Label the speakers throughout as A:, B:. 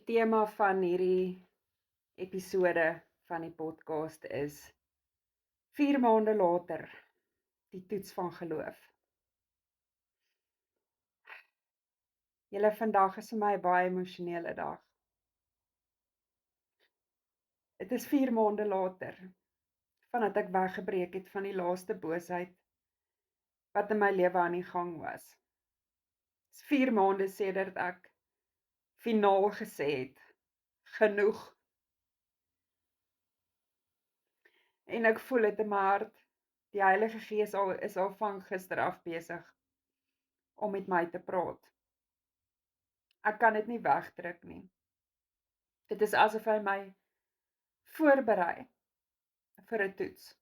A: Die tema van hierdie episode van die podcast is 4 maande later, die toets van geloof. Julle, vandag is vir my 'n baie emosionele dag. Dit is 4 maande later, vandat ek weggebreek het van die laaste boosheid wat in my lewe aan die gang was. Dit is 4 maande sedert ek finaal gesê het, genoeg. En ek voel dit in my hart, die Heilige Gees is al van gister af besig om met my te praat. Ek kan dit nie wegdruk nie. Dit is asof hy my voorberei vir 'n toets.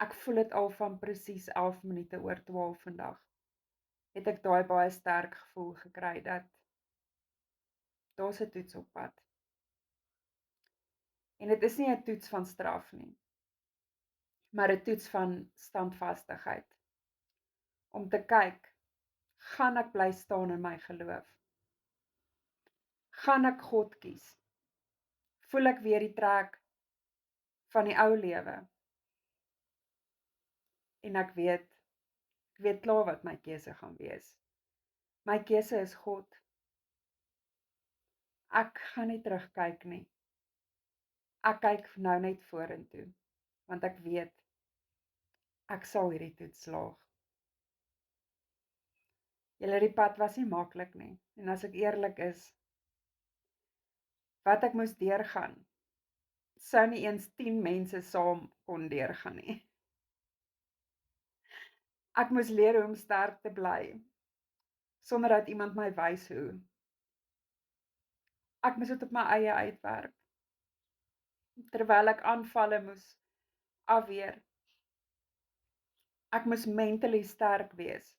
A: Ek voel dit al van presies 11 minute oor 12 vandag. Het ek daai baie sterk gevoel gekry dat daar's 'n toets op pad. En dit is nie 'n toets van straf nie, maar 'n toets van standvastigheid. Om te kyk, gaan ek bly staan in my geloof? Gaan ek God kies? Voel ek weer die trek van die ou lewe? En ek weet klaar wat my keuse gaan wees. My keuse is God. Ek gaan nie terugkyk nie. Ek kyk nou net vorentoe, want ek weet, ek sal hierdie toets slaag. Julle, die pad was nie maklik nie, en as ek eerlik is, wat ek moes deurgaan, sou nie eens 10 mense saam kon deurgaan nie. Ek moes leer hoe om sterk te bly, sonder dat iemand my wys hoe. Ek moes dit op my eie uitwerk, terwyl ek aanvalle moes afweer. Ek moes mentally sterk wees.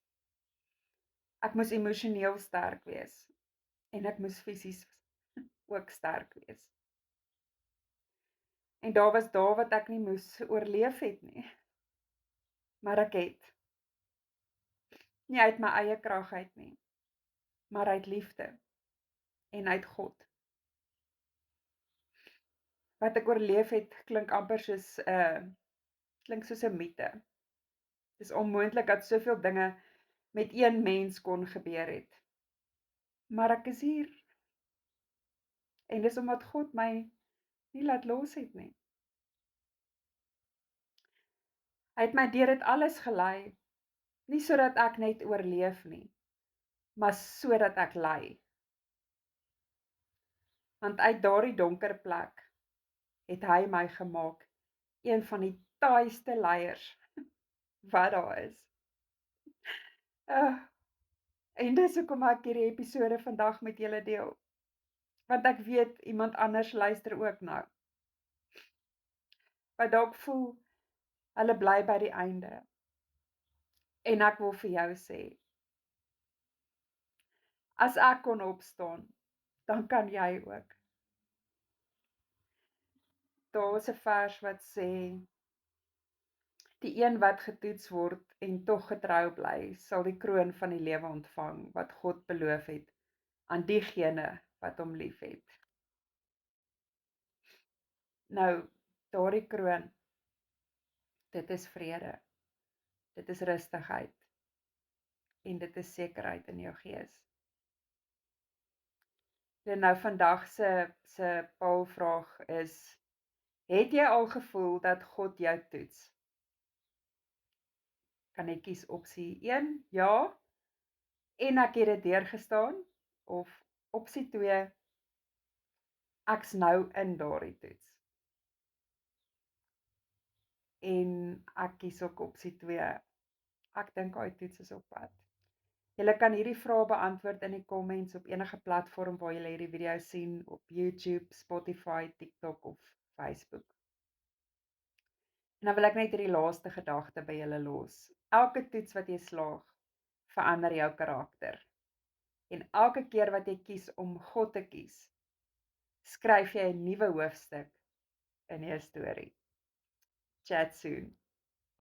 A: Ek moes emosioneel sterk wees. En ek moes fisies ook sterk wees. En daar was dae wat ek nie moes oorleef het nie. Maar ek het. Nie uit my eie krag uit nie, maar uit liefde en uit God. Wat ek oorleef het, klink amper soos klink soos 'n mite. Dis onmoontlik dat soveel dinge met een mens kon gebeur het. Maar ek is hier. En dis omdat God my nie laat los het nie. Hy het my deur dit alles gelei, nie sodat ek net oorleef nie, maar sodat ek lei. Want uit daardie donker plek het hy my gemaak een van die taaiste leiers wat daar is. En dis hoekom ek hierdie episode vandag met julle deel. Want ek weet iemand anders luister ook nou. Wat dalk voel hulle bly by die einde. En ek wil vir jou sê, as ek kon opstaan, dan kan jy ook. Daar is 'n vers wat sê, die een wat getoets word en tog getrou bly, sal die kroon van die lewe ontvang, wat God beloof het, aan diegene wat hom liefhet. Nou, daardie kroon, dit is vrede, dit is rustigheid, en dit is sekerheid in jou gees. En nou vandag se paalvraag is, het jy al gevoel dat God jou toets? Kan jy kies opsie 1, ja, en ek het dit deurgestaan, of opsie 2, ek's nou in daardie toets. En ek kies ook opsie 2, ek dink daai toets is op pad. Julle kan hierdie vrae beantwoord in die comments op enige platform waar julle hierdie video sien, op YouTube, Spotify, TikTok of Facebook. En dan wil ek net hierdie laaste gedagte by julle los. Elke toets wat jy slaag, verander jou karakter. En elke keer wat jy kies om God te kies, skryf jy 'n nuwe hoofstuk in jou storie. Chat soon.